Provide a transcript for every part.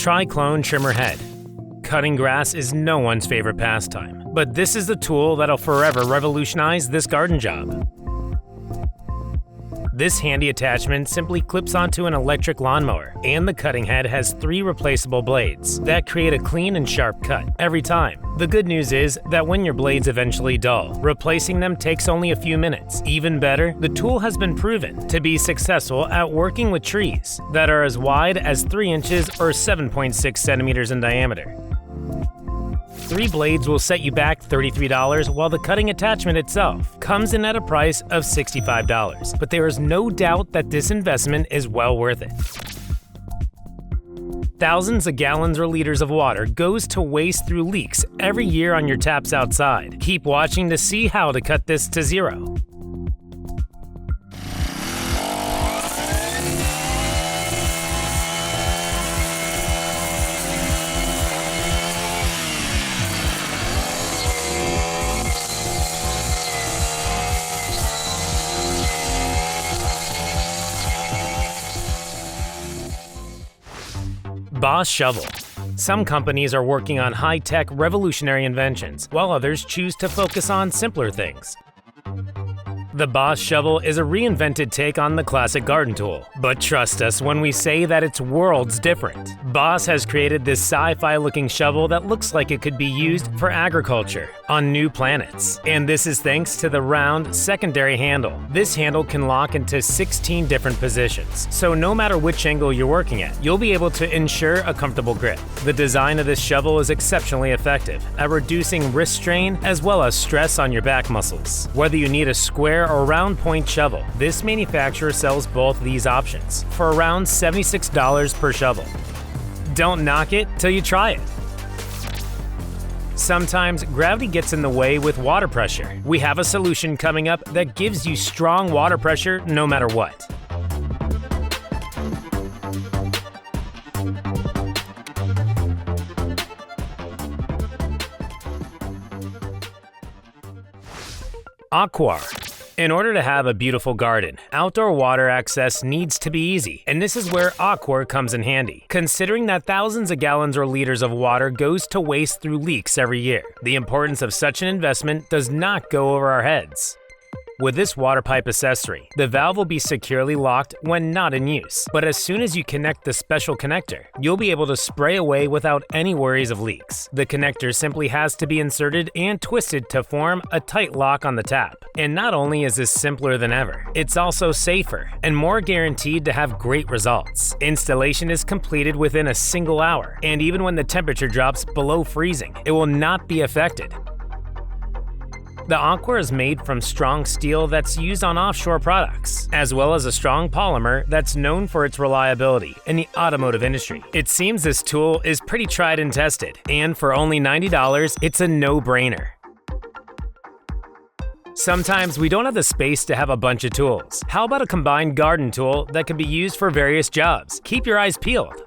Triclone Trimmer Head. Cutting grass is no one's favorite pastime, but this is the tool that'll forever revolutionize this garden job. This handy attachment simply clips onto an electric lawnmower, and the cutting head has 3 replaceable blades that create a clean and sharp cut every time. The good news is that when your blades eventually dull, replacing them takes only a few minutes. Even better, the tool has been proven to be successful at working with trees that are as wide as 3 inches or 7.6 centimeters in diameter. 3 blades will set you back $33, while the cutting attachment itself comes in at a price of $65. But there is no doubt that this investment is well worth it. Thousands of gallons or liters of water goes to waste through leaks every year on your taps outside. Keep watching to see how to cut this to zero. Bosse Shovel. Some companies are working on high-tech, revolutionary inventions, while others choose to focus on simpler things. The Bosse Shovel is a reinvented take on the classic garden tool, but trust us when we say that it's worlds different. Bosse has created this sci-fi looking shovel that looks like it could be used for agriculture on new planets. And this is thanks to the round secondary handle. This handle can lock into 16 different positions, so no matter which angle you're working at, you'll be able to ensure a comfortable grip. The design of this shovel is exceptionally effective at reducing wrist strain as well as stress on your back muscles. Whether you need a square or round point shovel, this manufacturer sells both these options for around $76 per shovel. Don't knock it till you try it. Sometimes gravity gets in the way with water pressure. We have a solution coming up that gives you strong water pressure no matter what. Aquor. In order to have a beautiful garden, outdoor water access needs to be easy, and this is where Aquor comes in handy. Considering that thousands of gallons or liters of water goes to waste through leaks every year, the importance of such an investment does not go over our heads. With this water pipe accessory, the valve will be securely locked when not in use, but as soon as you connect the special connector, you'll be able to spray away without any worries of leaks. The connector simply has to be inserted and twisted to form a tight lock on the tap. And not only is this simpler than ever, it's also safer and more guaranteed to have great results. Installation is completed within a single hour, and even when the temperature drops below freezing, it will not be affected. The Aquor is made from strong steel that's used on offshore products, as well as a strong polymer that's known for its reliability in the automotive industry. It seems this tool is pretty tried and tested, and for only $90, it's a no-brainer. Sometimes we don't have the space to have a bunch of tools. How about a combined garden tool that can be used for various jobs? Keep your eyes peeled.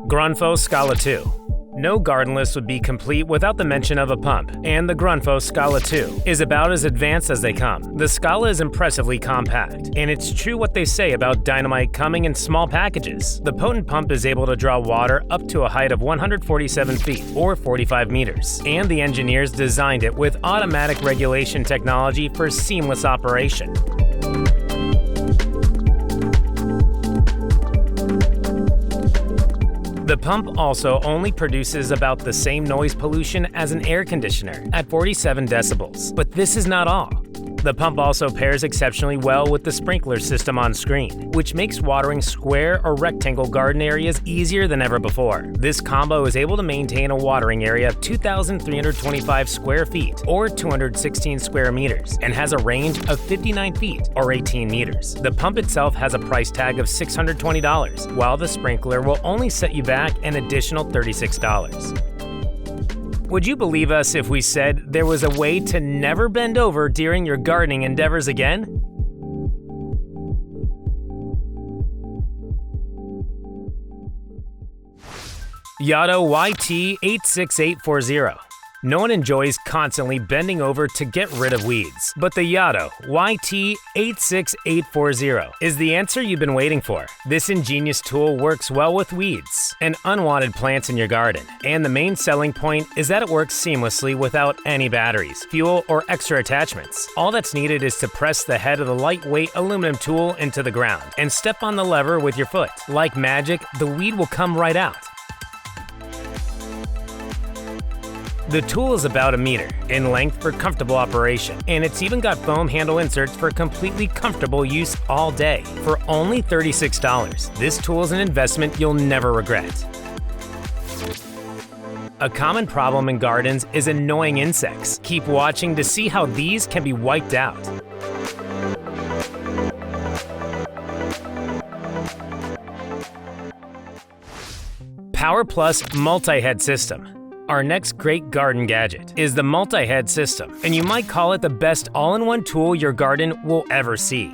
Grundfos SCALA2. No garden list would be complete without the mention of a pump, and the Grundfos SCALA2 is about as advanced as they come. The Scala is impressively compact, and it's true what they say about dynamite coming in small packages. The potent pump is able to draw water up to a height of 147 feet or 45 meters, and the engineers designed it with automatic regulation technology for seamless operation. The pump also only produces about the same noise pollution as an air conditioner at 47 decibels. But this is not all. The pump also pairs exceptionally well with the sprinkler system on screen, which makes watering square or rectangle garden areas easier than ever before. This combo is able to maintain a watering area of 2,325 square feet or 216 square meters and has a range of 59 feet or 18 meters. The pump itself has a price tag of $620, while the sprinkler will only set you back an additional $36. Would you believe us if we said there was a way to never bend over during your gardening endeavors again? Yato YT86840. No one enjoys constantly bending over to get rid of weeds, but the Yato YT86840 is the answer you've been waiting for. This ingenious tool works well with weeds and unwanted plants in your garden, and the main selling point is that it works seamlessly without any batteries, fuel, or extra attachments. All that's needed is to press the head of the lightweight aluminum tool into the ground and step on the lever with your foot. Like magic, the weed will come right out. The tool is about 1 meter in length for comfortable operation, and it's even got foam handle inserts for completely comfortable use all day. For only $36, this tool is an investment you'll never regret. A common problem in gardens is annoying insects. Keep watching to see how these can be wiped out. Power Plus Multi-Head System. Our next great garden gadget is the multi-head system, and you might call it the best all-in-one tool your garden will ever see.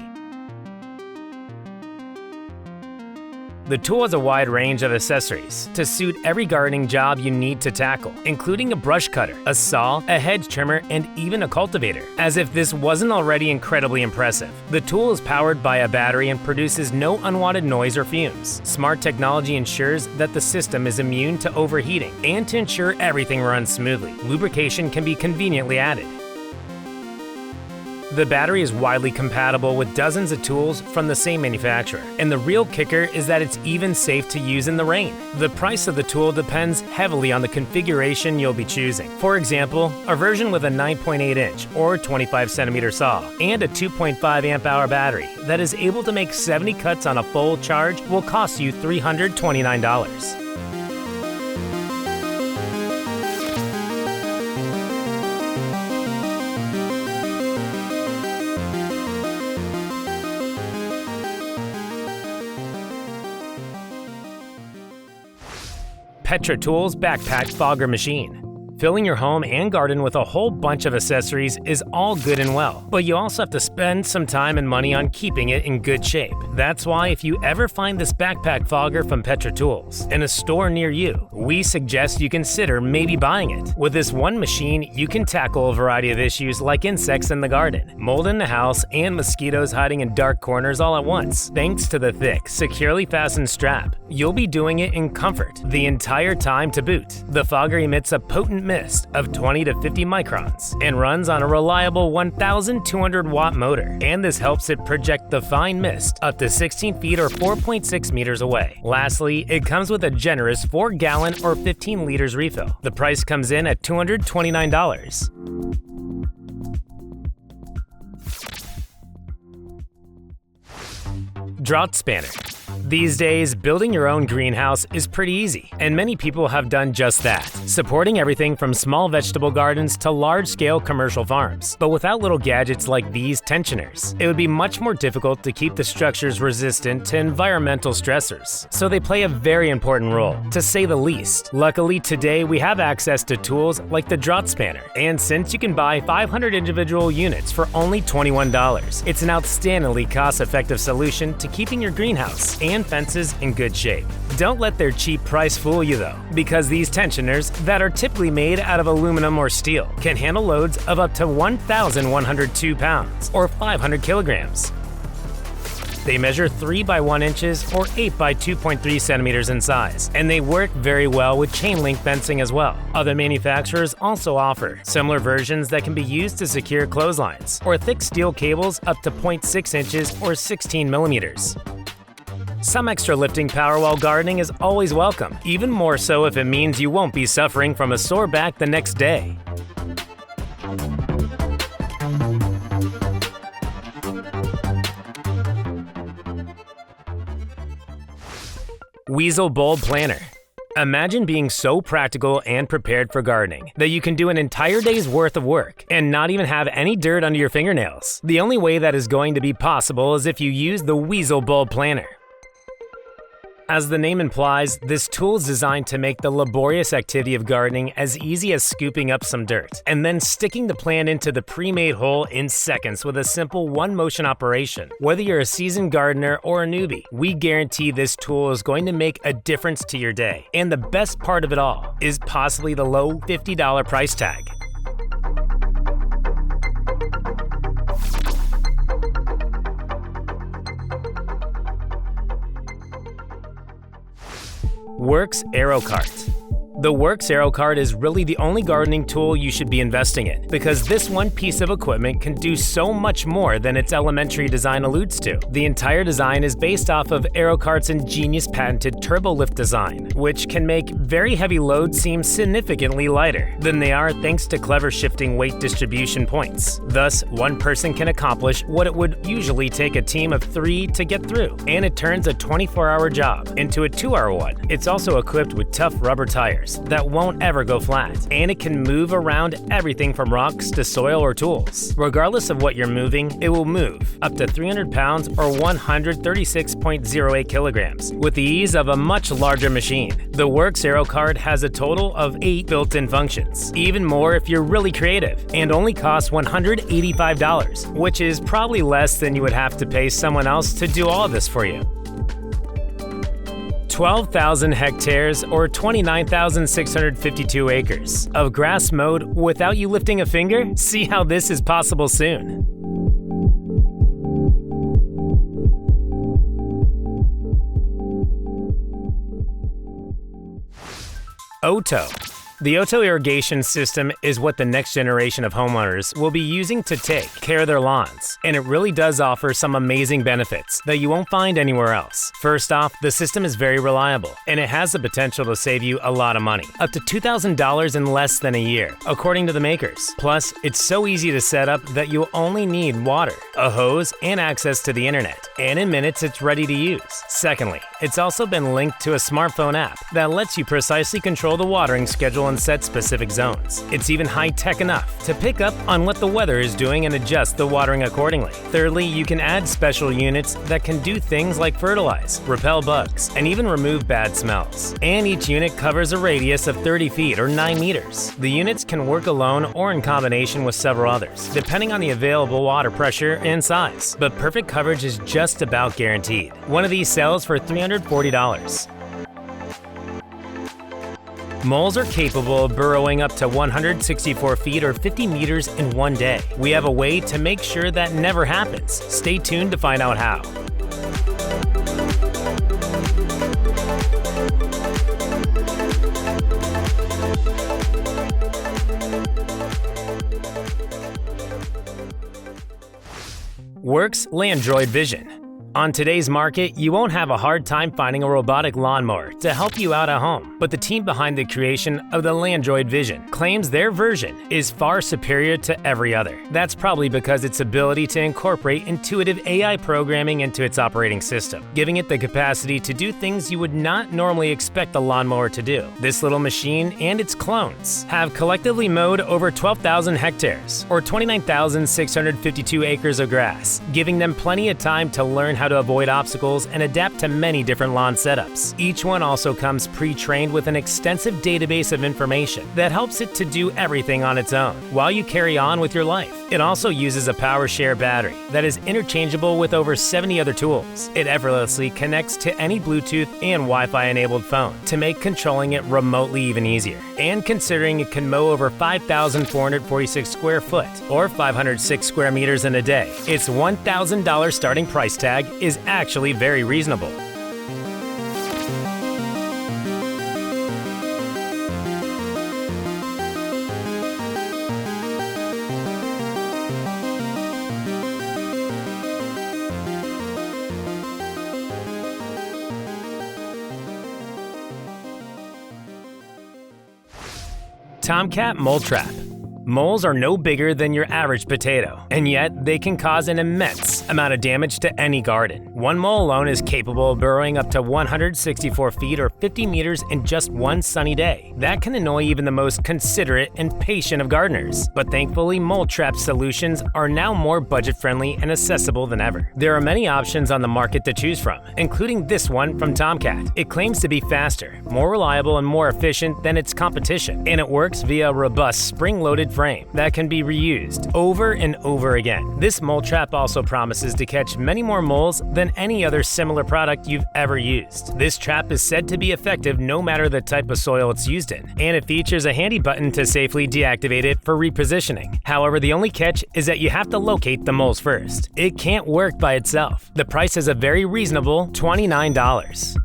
The tool has a wide range of accessories to suit every gardening job you need to tackle, including a brush cutter, a saw, a hedge trimmer, and even a cultivator. As if this wasn't already incredibly impressive, the tool is powered by a battery and produces no unwanted noise or fumes. Smart technology ensures that the system is immune to overheating, and to ensure everything runs smoothly, lubrication can be conveniently added. The battery is widely compatible with dozens of tools from the same manufacturer, and the real kicker is that it's even safe to use in the rain. The price of the tool depends heavily on the configuration you'll be choosing. For example, a version with a 9.8-inch or 25-centimeter saw and a 2.5 amp-hour battery that is able to make 70 cuts on a full charge will cost you $329. PetraTools Backpack Fogger Machine. Filling your home and garden with a whole bunch of accessories is all good and well, but you also have to spend some time and money on keeping it in good shape. That's why if you ever find this backpack fogger from PetraTools in a store near you, we suggest you consider maybe buying it. With this one machine, you can tackle a variety of issues like insects in the garden, mold in the house, and mosquitoes hiding in dark corners all at once. Thanks to the thick, securely fastened strap, you'll be doing it in comfort the entire time to boot. The fogger emits a potent mist of 20 to 50 microns and runs on a reliable 1,200 watt motor, and this helps it project the fine mist up to 16 feet or 4.6 meters away. Lastly, it comes with a generous 4-gallon or 15 liters refill. The price comes in at $229. Drahtspanner. These days, building your own greenhouse is pretty easy, and many people have done just that, supporting everything from small vegetable gardens to large-scale commercial farms. But without little gadgets like these tensioners, it would be much more difficult to keep the structures resistant to environmental stressors. So they play a very important role, to say the least. Luckily, today we have access to tools like the Drahtspanner, and since you can buy 500 individual units for only $21, it's an outstandingly cost-effective solution to keeping your greenhouse and fences in good shape. Don't let their cheap price fool you though, because these tensioners that are typically made out of aluminum or steel can handle loads of up to 1,102 pounds or 500 kilograms. They measure 3 by 1 inches or 8 by 2.3 centimeters in size, and they work very well with chain link fencing as well. Other manufacturers also offer similar versions that can be used to secure clotheslines or thick steel cables up to 0.6 inches or 16 millimeters. Some extra lifting power while gardening is always welcome, even more so if it means you won't be suffering from a sore back the next day. Weasel Bulb Planner. Imagine being so practical and prepared for gardening that you can do an entire day's worth of work and not even have any dirt under your fingernails. The only way that is going to be possible is if you use the Weasel Bulb Planner. As the name implies, this tool is designed to make the laborious activity of gardening as easy as scooping up some dirt and then sticking the plant into the pre-made hole in seconds with a simple one-motion operation. Whether you're a seasoned gardener or a newbie, we guarantee this tool is going to make a difference to your day. And the best part of it all is possibly the low $50 price tag. Worx Aerocart. The Worx Aerocart is really the only gardening tool you should be investing in, because this one piece of equipment can do so much more than its elementary design alludes to. The entire design is based off of Aerocart's ingenious patented turbo lift design, which can make very heavy loads seem significantly lighter than they are thanks to clever shifting weight distribution points. Thus, one person can accomplish what it would usually take a team of 3 to get through, and it turns a 24-hour job into a 2-hour one. It's also equipped with tough rubber tires that won't ever go flat, and it can move around everything from rocks to soil or tools. Regardless of what you're moving, it will move up to 300 pounds or 136.08 kilograms with the ease of a much larger machine. The Worx Aerocart has a total of 8 built-in functions, even more if you're really creative, and only costs $185, which is probably less than you would have to pay someone else to do all of this for you. 12,000 hectares or 29,652 acres of grass mowed without you lifting a finger? See how this is possible soon. Oto. The Oto irrigation system is what the next generation of homeowners will be using to take care of their lawns, and it really does offer some amazing benefits that you won't find anywhere else. First off, the system is very reliable, and it has the potential to save you a lot of money, up to $2,000 in less than a year, according to the makers. Plus, it's so easy to set up that you'll only need water, a hose, and access to the internet, and in minutes it's ready to use. Secondly, it's also been linked to a smartphone app that lets you precisely control the watering schedule and set specific zones. It's even high-tech enough to pick up on what the weather is doing and adjust the watering accordingly. Thirdly, you can add special units that can do things like fertilize, repel bugs, and even remove bad smells. And each unit covers a radius of 30 feet or 9 meters. The units can work alone or in combination with several others, depending on the available water pressure and size. But perfect coverage is just about guaranteed. One of these sells for $340. Moles are capable of burrowing up to 164 feet or 50 meters in one day. We have a way to make sure that never happens. Stay tuned to find out how. Worx Landroid Vision. On today's market, you won't have a hard time finding a robotic lawnmower to help you out at home, but the team behind the creation of the Landroid Vision claims their version is far superior to every other. That's probably because its ability to incorporate intuitive AI programming into its operating system, giving it the capacity to do things you would not normally expect a lawnmower to do. This little machine and its clones have collectively mowed over 12,000 hectares, or 29,652 acres of grass, giving them plenty of time to learn how to avoid obstacles and adapt to many different lawn setups. Each one also comes pre-trained with an extensive database of information that helps it to do everything on its own while you carry on with your life. It also uses a power share battery that is interchangeable with over 70 other tools. It effortlessly connects to any Bluetooth and Wi-Fi enabled phone to make controlling it remotely even easier. And considering it can mow over 5,446 square foot or 506 square meters in a day, its $1,000 starting price tag is actually very reasonable. Tomcat Mole Trap. Moles are no bigger than your average potato, and yet they can cause an immense amount of damage to any garden. One mole alone is capable of burrowing up to 164 feet or 50 meters in just one sunny day. That can annoy even the most considerate and patient of gardeners. But thankfully, mole trap solutions are now more budget-friendly and accessible than ever. There are many options on the market to choose from, including this one from Tomcat. It claims to be faster, more reliable, and more efficient than its competition, and it works via a robust spring-loaded frame that can be reused over and over again. This mole trap also promises to catch many more moles than any other similar product you've ever used. This trap is said to be effective no matter the type of soil it's used in, and it features a handy button to safely deactivate it for repositioning. However, the only catch is that you have to locate the moles first. It can't work by itself. The price is a very reasonable $29.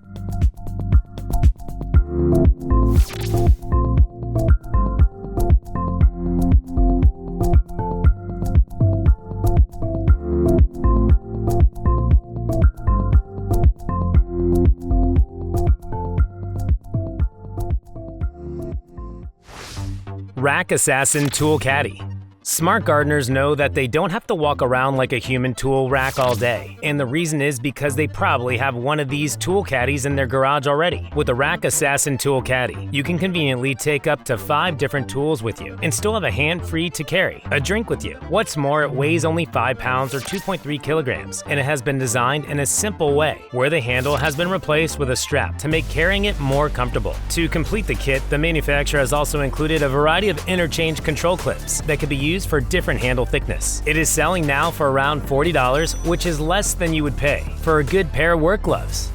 Rack Assassin Tool Caddy. Smart gardeners know that they don't have to walk around like a human tool rack all day, and the reason is because they probably have one of these tool caddies in their garage already. With the Rack Assassin Tool Caddy, you can conveniently take up to 5 different tools with you and still have a hand free to carry a drink with you. What's more, it weighs only 5 pounds or 2.3 kilograms, and it has been designed in a simple way, where the handle has been replaced with a strap to make carrying it more comfortable. To complete the kit, the manufacturer has also included a variety of interchange control clips that can be used for different handle thickness. It is selling now for around $40, which is less than you would pay for a good pair of work gloves.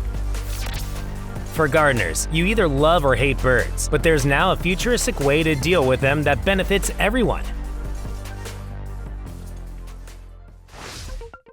For gardeners, you either love or hate birds, but there's now a futuristic way to deal with them that benefits everyone.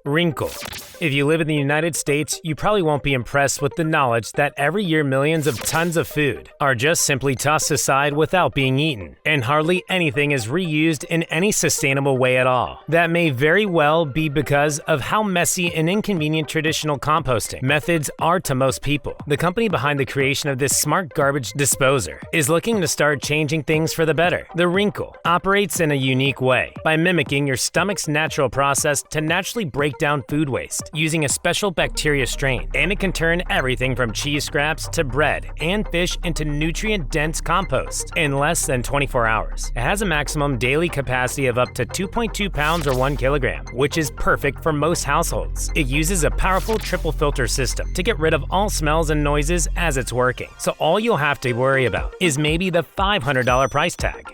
Reencle. If you live in the United States, you probably won't be impressed with the knowledge that every year millions of tons of food are just simply tossed aside without being eaten, and hardly anything is reused in any sustainable way at all. That may very well be because of how messy and inconvenient traditional composting methods are to most people. The company behind the creation of this smart garbage disposer is looking to start changing things for the better. The Reencle operates in a unique way by mimicking your stomach's natural process to naturally break down food waste using a special bacteria strain, and it can turn everything from cheese scraps to bread and fish into nutrient-dense compost in less than 24 hours. It has a maximum daily capacity of up to 2.2 pounds or 1 kilogram, which is perfect for most households. It uses a powerful triple filter system to get rid of all smells and noises as it's working, so all you'll have to worry about is maybe the $500 price tag.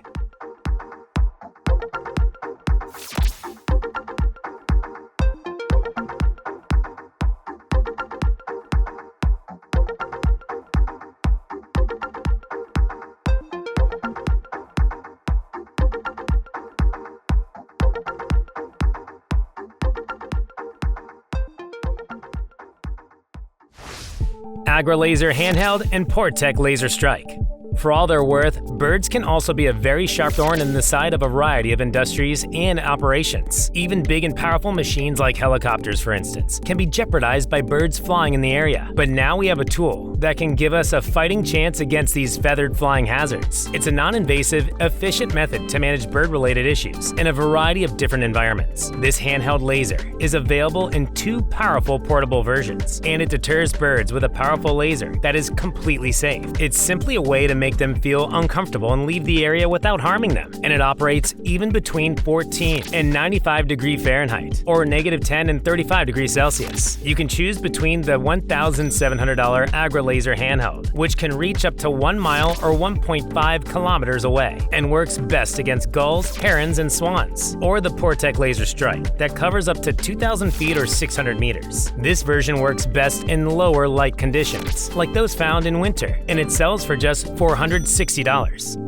Agrilaser Handheld and PortTech Laser Strike. For all they're worth, birds can also be a very sharp thorn in the side of a variety of industries and operations. Even big and powerful machines like helicopters, for instance, can be jeopardized by birds flying in the area. But now we have a tool that can give us a fighting chance against these feathered flying hazards. It's a non-invasive, efficient method to manage bird-related issues in a variety of different environments. This handheld laser is available in 2 powerful portable versions, and it deters birds with a powerful laser that is completely safe. It's simply a way to make them feel uncomfortable and leave the area without harming them, and it operates even between 14 and 95 degrees Fahrenheit or -10 and 35 degrees Celsius. You can choose between the $1,700 Agrilaser handheld, which can reach up to 1 mile or 1.5 kilometers away and works best against gulls, herons, and swans, or the PortTech Laser Strike that covers up to 2,000 feet or 600 meters. This version works best in lower light conditions, like those found in winter, and it sells for just $460.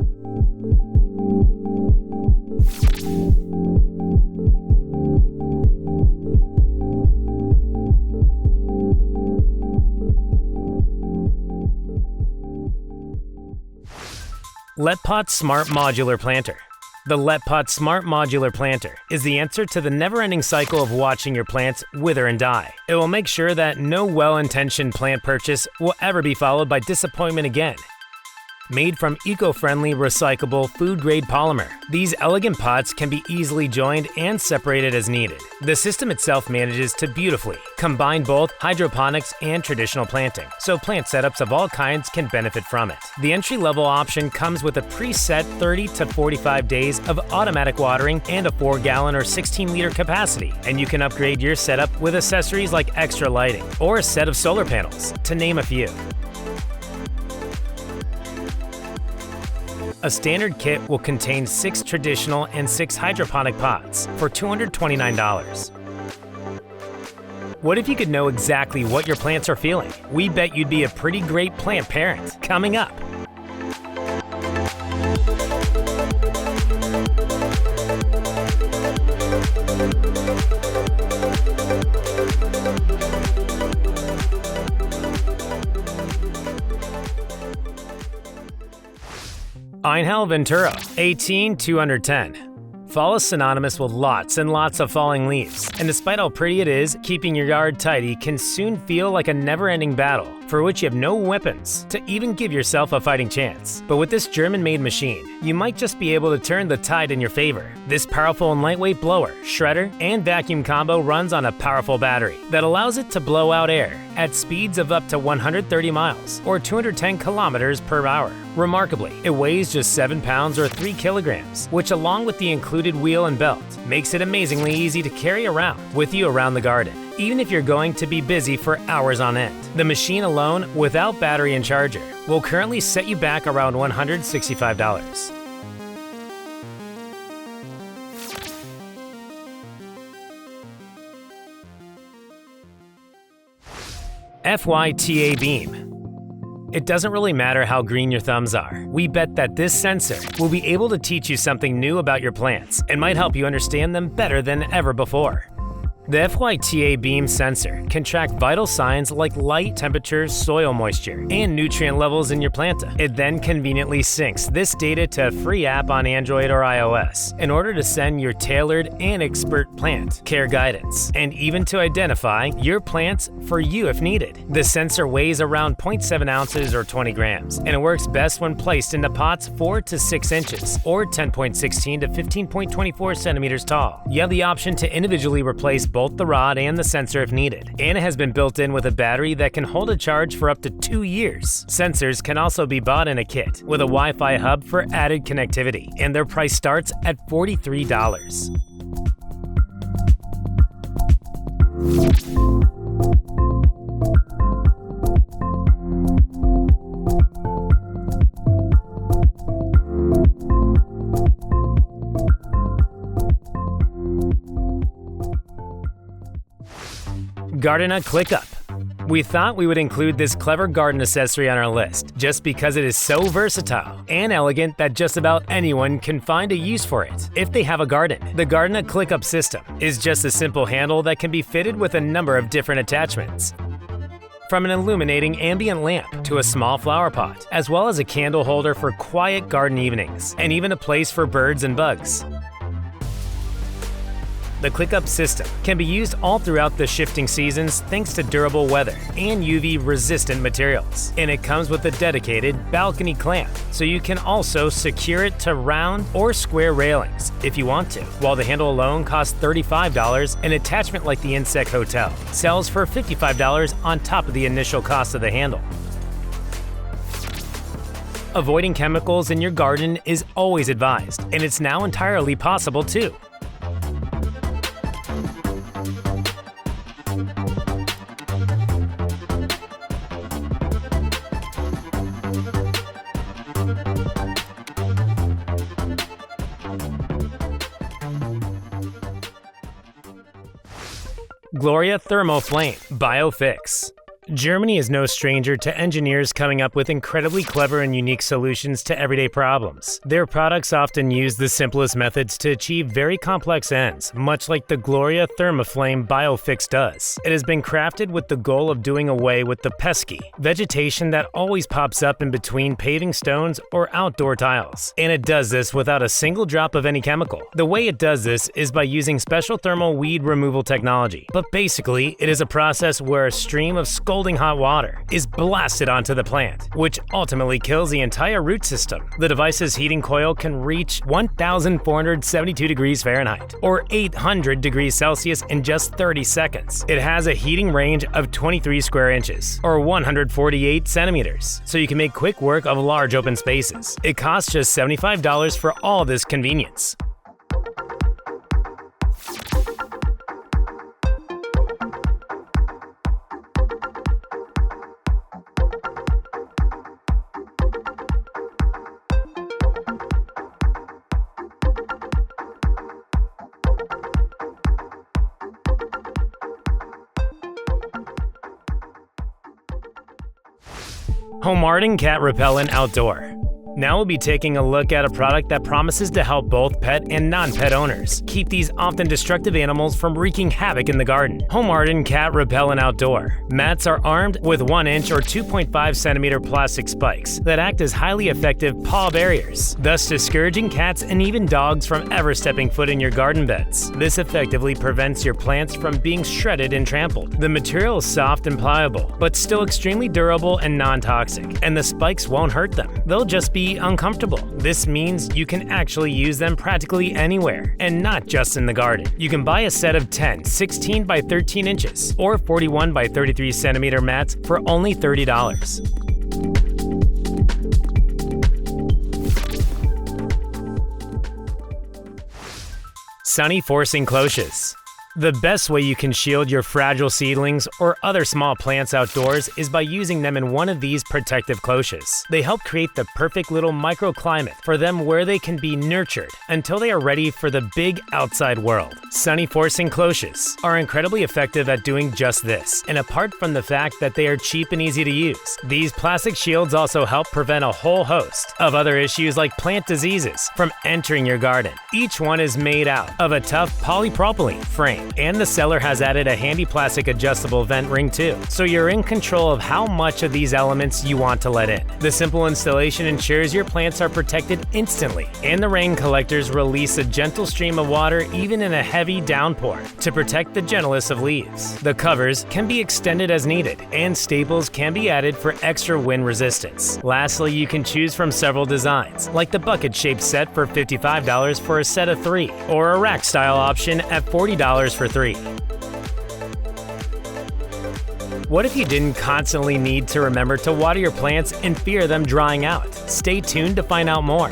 LetPot Smart Modular Planter. The LetPot Smart Modular Planter is the answer to the never-ending cycle of watching your plants wither and die. It will make sure that no well-intentioned plant purchase will ever be followed by disappointment again. Made from eco-friendly, recyclable, food-grade polymer, these elegant pots can be easily joined and separated as needed. The system itself manages to beautifully combine both hydroponics and traditional planting, so plant setups of all kinds can benefit from it. The entry-level option comes with a preset 30 to 45 days of automatic watering and a 4-gallon or 16-liter capacity, and you can upgrade your setup with accessories like extra lighting or a set of solar panels, to name a few. A standard kit will contain 6 traditional and 6 hydroponic pots for $229. What if you could know exactly what your plants are feeling? We bet you'd be a pretty great plant parent. Coming up. Einhell Venturro AT1000. Fall is synonymous with lots and lots of falling leaves, and despite how pretty it is, keeping your yard tidy can soon feel like a never-ending battle, for which you have no weapons to even give yourself a fighting chance. But with this German-made machine, you might just be able to turn the tide in your favor. This powerful and lightweight blower, shredder, and vacuum combo runs on a powerful battery that allows it to blow out air at speeds of up to 130 miles or 210 kilometers per hour. Remarkably, it weighs just 7 pounds or 3 kilograms, which along with the included wheel and belt, makes it amazingly easy to carry around with you around the garden, even if you're going to be busy for hours on end. The machine alone, without battery and charger, will currently set you back around $165. FYTA Beam. It doesn't really matter how green your thumbs are. We bet that this sensor will be able to teach you something new about your plants and might help you understand them better than ever before. The FYTA Beam sensor can track vital signs like light, temperature, soil moisture, and nutrient levels in your planta. It then conveniently syncs this data to a free app on Android or iOS in order to send your tailored and expert plant care guidance, and even to identify your plants for you if needed. The sensor weighs around 0.7 ounces or 20 grams, and it works best when placed into pots 4 to 6 inches or 10.16 to 15.24 centimeters tall. You have the option to individually replace both the rod and the sensor if needed, and it has been built in with a battery that can hold a charge for up to 2 years. Sensors can also be bought in a kit with a Wi-Fi hub for added connectivity, and their price starts at $43. Gardena ClickUp. We thought we would include this clever garden accessory on our list just because it is so versatile and elegant that just about anyone can find a use for it if they have a garden. The Gardena ClickUp system is just a simple handle that can be fitted with a number of different attachments, from an illuminating ambient lamp to a small flower pot, as well as a candle holder for quiet garden evenings, and even a place for birds and bugs. The ClickUp system can be used all throughout the shifting seasons thanks to durable weather and UV-resistant materials. And it comes with a dedicated balcony clamp, so you can also secure it to round or square railings if you want to. While the handle alone costs $35, an attachment like the Insect Hotel sells for $55 on top of the initial cost of the handle. Avoiding chemicals in your garden is always advised, and it's now entirely possible too. Gloria Thermoflame BioFix. Germany is no stranger to engineers coming up with incredibly clever and unique solutions to everyday problems. Their products often use the simplest methods to achieve very complex ends, much like the Gloria Thermoflame BioFix does. It has been crafted with the goal of doing away with the pesky vegetation that always pops up in between paving stones or outdoor tiles. And it does this without a single drop of any chemical. The way it does this is by using special thermal weed removal technology. But basically, it is a process where a stream of scalding scalding hot water is blasted onto the plant, which ultimately kills the entire root system. The device's heating coil can reach 1,472 degrees Fahrenheit, or 800 degrees Celsius in just 30 seconds. It has a heating range of 23 square inches, or 148 centimeters, so you can make quick work of large open spaces. It costs just $75 for all this convenience. Homarden Cat Repellent Outdoor. Now we'll be taking a look at a product that promises to help both pet and non-pet owners keep these often destructive animals from wreaking havoc in the garden. Homarden Cat Repellent Outdoor. Mats are armed with 1-inch or 2.5 centimeter plastic spikes that act as highly effective paw barriers, thus discouraging cats and even dogs from ever stepping foot in your garden beds. This effectively prevents your plants from being shredded and trampled. The material is soft and pliable, but still extremely durable and non-toxic, and the spikes won't hurt them. They'll just be uncomfortable. This means you can actually use them practically anywhere, and not just in the garden. You can buy a set of 10 16 by 13 inches or 41 by 33 centimeter mats for only $30. Sunny Forcing Cloches. The best way you can shield your fragile seedlings or other small plants outdoors is by using them in one of these protective cloches. They help create the perfect little microclimate for them where they can be nurtured until they are ready for the big outside world. Sunny Forcing Cloches are incredibly effective at doing just this, and apart from the fact that they are cheap and easy to use, these plastic shields also help prevent a whole host of other issues like plant diseases from entering your garden. Each one is made out of a tough polypropylene frame, and the seller has added a handy plastic adjustable vent ring too, so you're in control of how much of these elements you want to let in. The simple installation ensures your plants are protected instantly, and the rain collectors release a gentle stream of water even in a heavy downpour to protect the gentlest of leaves. The covers can be extended as needed, and staples can be added for extra wind resistance. Lastly, you can choose from several designs, like the bucket-shaped set for $55 for a set of 3, or a rack-style option at $40 for 3. What if you didn't constantly need to remember to water your plants and fear them drying out? Stay tuned to find out more.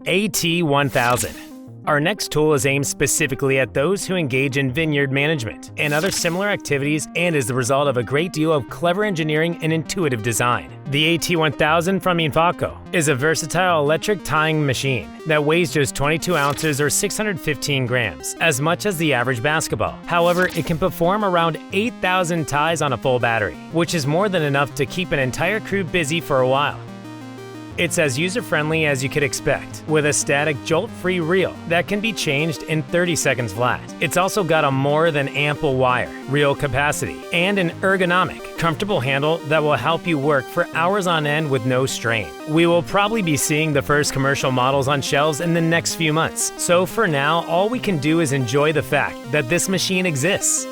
AT1000. Our next tool is aimed specifically at those who engage in vineyard management and other similar activities, and is the result of a great deal of clever engineering and intuitive design. The AT1000 from Infaco is a versatile electric tying machine that weighs just 22 ounces or 615 grams, as much as the average basketball. However, it can perform around 8,000 ties on a full battery, which is more than enough to keep an entire crew busy for a while. It's as user-friendly as you could expect, with a static jolt-free reel that can be changed in 30 seconds flat. It's also got a more than ample wire, reel capacity, and an ergonomic, comfortable handle that will help you work for hours on end with no strain. We will probably be seeing the first commercial models on shelves in the next few months, so for now, all we can do is enjoy the fact that this machine exists.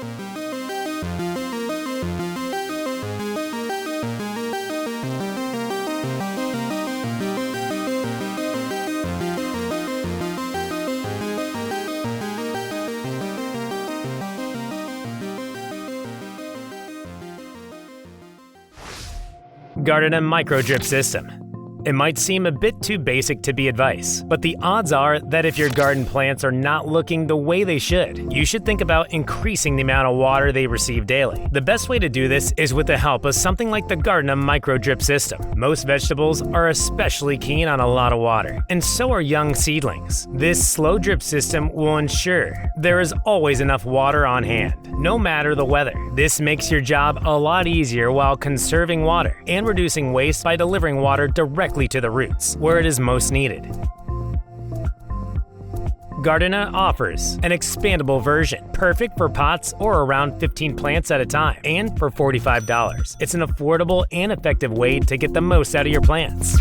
Gardena Micro-Drip-System. It might seem a bit too basic to be advice, but the odds are that if your garden plants are not looking the way they should, you should think about increasing the amount of water they receive daily. The best way to do this is with the help of something like the Gardena Micro-Drip-System. Most vegetables are especially keen on a lot of water, and so are young seedlings. This slow drip system will ensure there is always enough water on hand, no matter the weather. This makes your job a lot easier while conserving water and reducing waste by delivering water directly to the roots, where it is most needed. Gardena offers an expandable version, perfect for pots or around 15 plants at a time, and for $45. It's an affordable and effective way to get the most out of your plants.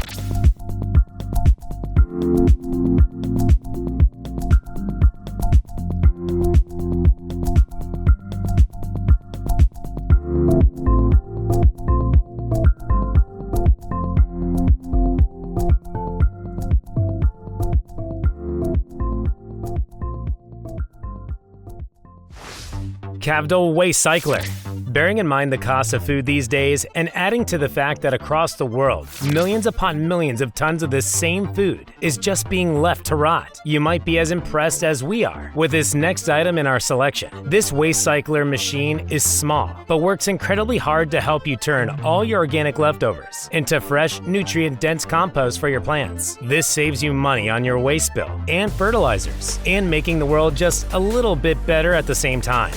Cavdle WasteCycler. Bearing in mind the cost of food these days and adding to the fact that across the world, millions upon millions of tons of this same food is just being left to rot, you might be as impressed as we are with this next item in our selection. This WasteCycler machine is small, but works incredibly hard to help you turn all your organic leftovers into fresh, nutrient-dense compost for your plants. This saves you money on your waste bill and fertilizers, and making the world just a little bit better at the same time.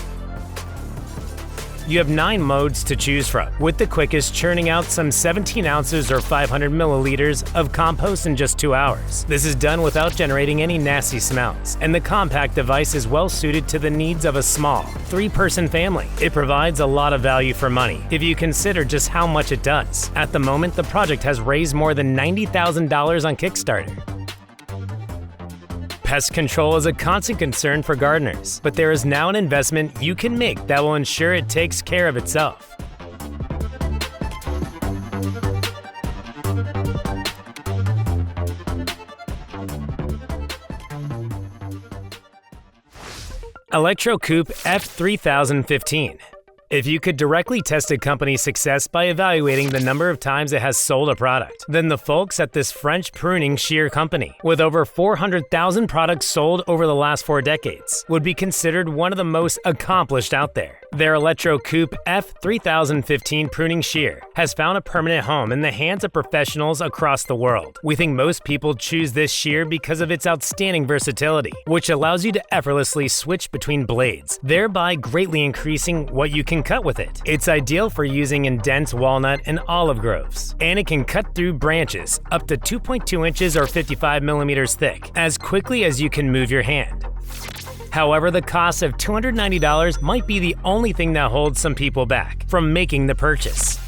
You have 9 modes to choose from, with the quickest churning out some 17 ounces or 500 milliliters of compost in just 2 hours. This is done without generating any nasty smells, and the compact device is well suited to the needs of a small, 3-person family. It provides a lot of value for money if you consider just how much it does. At the moment, the project has raised more than $90,000 on Kickstarter. Pest control is a constant concern for gardeners, but there is now an investment you can make that will ensure it takes care of itself. Electrocoup F3015. If you could directly test a company's success by evaluating the number of times it has sold a product, then the folks at this French pruning shear company, with over 400,000 products sold over the last 4 decades, would be considered one of the most accomplished out there. Their Electrocoup F3015 pruning shear has found a permanent home in the hands of professionals across the world. We think most people choose this shear because of its outstanding versatility, which allows you to effortlessly switch between blades, thereby greatly increasing what you can cut with it. It's ideal for using in dense walnut and olive groves, and it can cut through branches up to 2.2 inches or 55 millimeters thick as quickly as you can move your hand. However, the cost of $290 might be the only thing that holds some people back from making the purchase.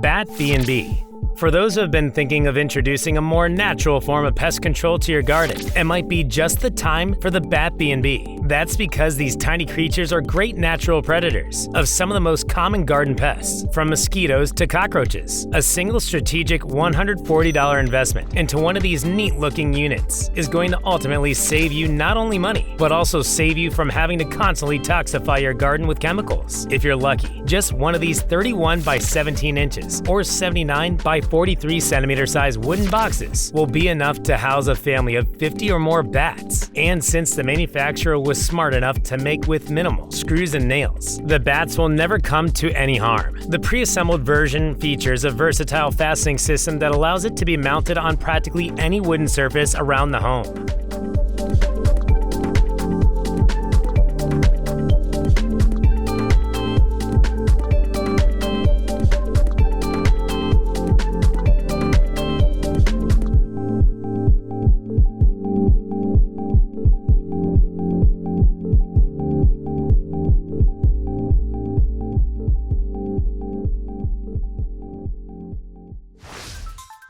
Bat B&B. For those who have been thinking of introducing a more natural form of pest control to your garden, it might be just the time for the Bat B&B. That's because these tiny creatures are great natural predators of some of the most common garden pests, from mosquitoes to cockroaches. A single strategic $140 investment into one of these neat-looking units is going to ultimately save you not only money, but also save you from having to constantly toxify your garden with chemicals. If you're lucky, just one of these 31 by 17 inches or 79 by 43 centimeter size wooden boxes will be enough to house a family of 50 or more bats. And since the manufacturer was smart enough to make with minimal screws and nails, the bats will never come to any harm. The pre-assembled version features a versatile fastening system that allows it to be mounted on practically any wooden surface around the home.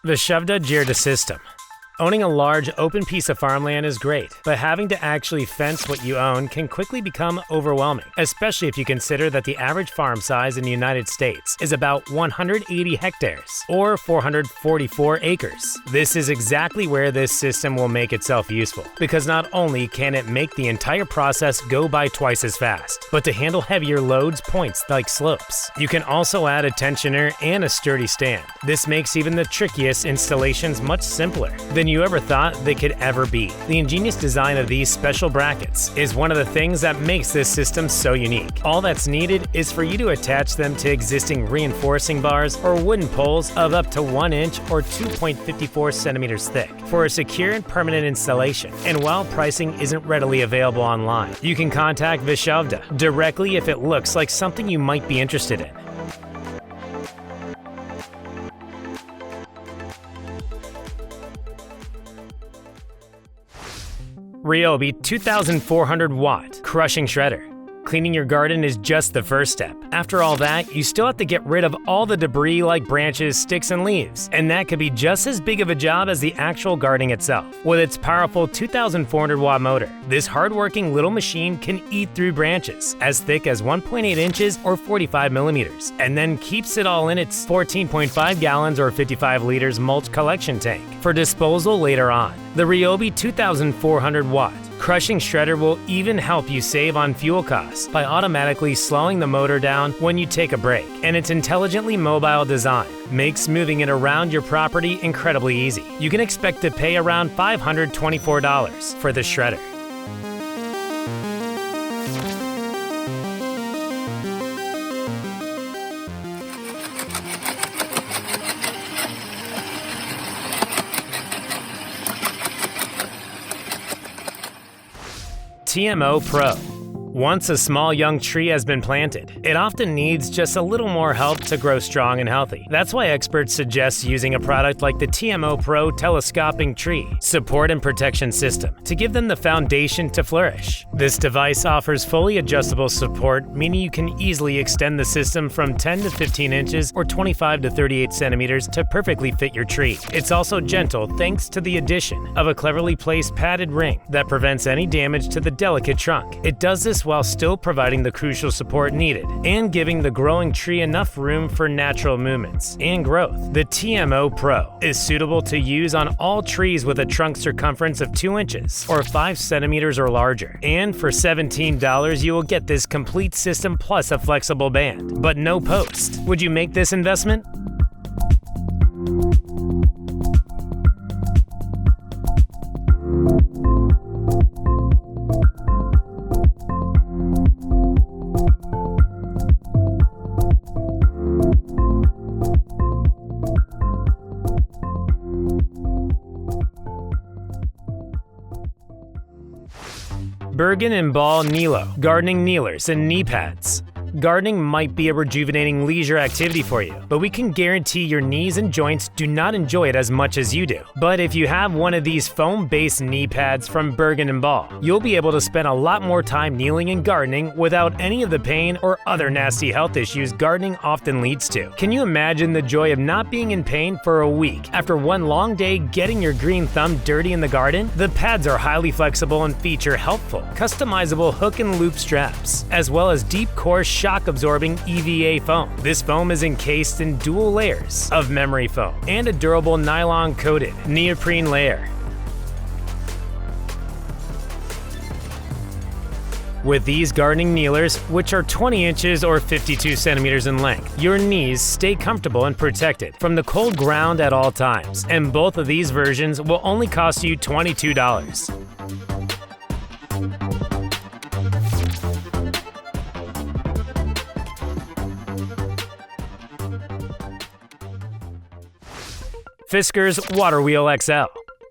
VESHOVDA Gjerdesystem. Owning a large, open piece of farmland is great, but having to actually fence what you own can quickly become overwhelming, especially if you consider that the average farm size in the United States is about 180 hectares, or 444 acres. This is exactly where this system will make itself useful, because not only can it make the entire process go by twice as fast, but to handle heavier loads points like slopes. You can also add a tensioner and a sturdy stand. This makes even the trickiest installations much simpler than you ever thought they could ever be. The ingenious design of these special brackets is one of the things that makes this system so unique. All that's needed is for you to attach them to existing reinforcing bars or wooden poles of up to 1 inch or 2.54 centimeters thick for a secure and permanent installation. And while pricing isn't readily available online, you can contact VESHOVDA directly if it looks like something you might be interested in. Ryobi 2400 watt crushing shredder. Cleaning your garden is just the first step. After all that, you still have to get rid of all the debris like branches, sticks, and leaves, and that could be just as big of a job as the actual gardening itself. With its powerful 2,400 watt motor, this hard-working little machine can eat through branches as thick as 1.8 inches or 45 millimeters, and then keeps it all in its 14.5 gallons or 55 liters mulch collection tank for disposal later on. The Ryobi 2,400 watt crushing shredder will even help you save on fuel costs by automatically slowing the motor down when you take a break, and its intelligently mobile design makes moving it around your property incredibly easy. You can expect to pay around $524 for the shredder. TMO Pro. Once a small young tree has been planted, it often needs just a little more help to grow strong and healthy. That's why experts suggest using a product like the TMO Pro Telescoping Tree Support and Protection System to give them the foundation to flourish. This device offers fully adjustable support, meaning you can easily extend the system from 10 to 15 inches or 25 to 38 centimeters to perfectly fit your tree. It's also gentle thanks to the addition of a cleverly placed padded ring that prevents any damage to the delicate trunk. It does this while still providing the crucial support needed and giving the growing tree enough room for natural movements and growth. The TMO Pro is suitable to use on all trees with a trunk circumference of 2 inches or 5 centimeters or larger. And for $17, you will get this complete system plus a flexible band, but no post. Would you make this investment? Burgon Ball Nilo, gardening kneelers and knee pads. Gardening might be a rejuvenating leisure activity for you, but we can guarantee your knees and joints do not enjoy it as much as you do. But if you have one of these foam-based knee pads from Burgon Ball, you'll be able to spend a lot more time kneeling and gardening without any of the pain or other nasty health issues gardening often leads to. Can you imagine the joy of not being in pain for a week after one long day getting your green thumb dirty in the garden? The pads are highly flexible and feature helpful, customizable hook and loop straps, as well as deep core shock-absorbing EVA foam. This foam is encased in dual layers of memory foam and a durable nylon-coated neoprene layer. With these gardening kneelers, which are 20 inches or 52 centimeters in length, your knees stay comfortable and protected from the cold ground at all times, and both of these versions will only cost you $22. Fiskars Waterwheel XL.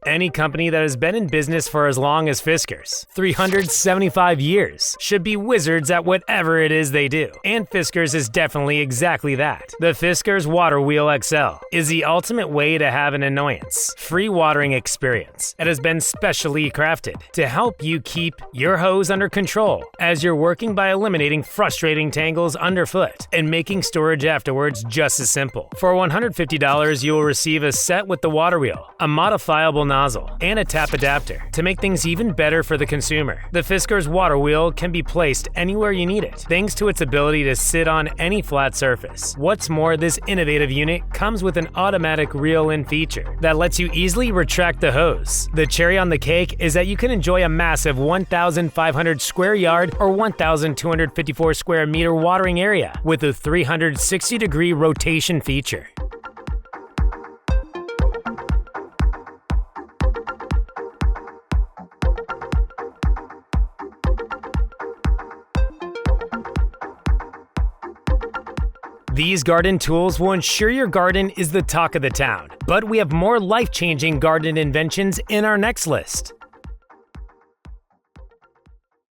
Any company that has been in business for as long as Fiskars, 375 years, should be wizards at whatever it is they do. And Fiskars is definitely exactly that. The Fiskars Waterwheel XL is the ultimate way to have an annoyance-free watering experience. It has been specially crafted to help you keep your hose under control as you're working by eliminating frustrating tangles underfoot and making storage afterwards just as simple. For $150, you will receive a set with the water wheel, a modifiable nozzle, and a tap adapter to make things even better for the consumer. The Fiskars water wheel can be placed anywhere you need it, thanks to its ability to sit on any flat surface. What's more, this innovative unit comes with an automatic reel-in feature that lets you easily retract the hose. The cherry on the cake is that you can enjoy a massive 1,500 square yard or 1,254 square meter watering area with a 360-degree rotation feature. These garden tools will ensure your garden is the talk of the town, but we have more life-changing garden inventions in our next list.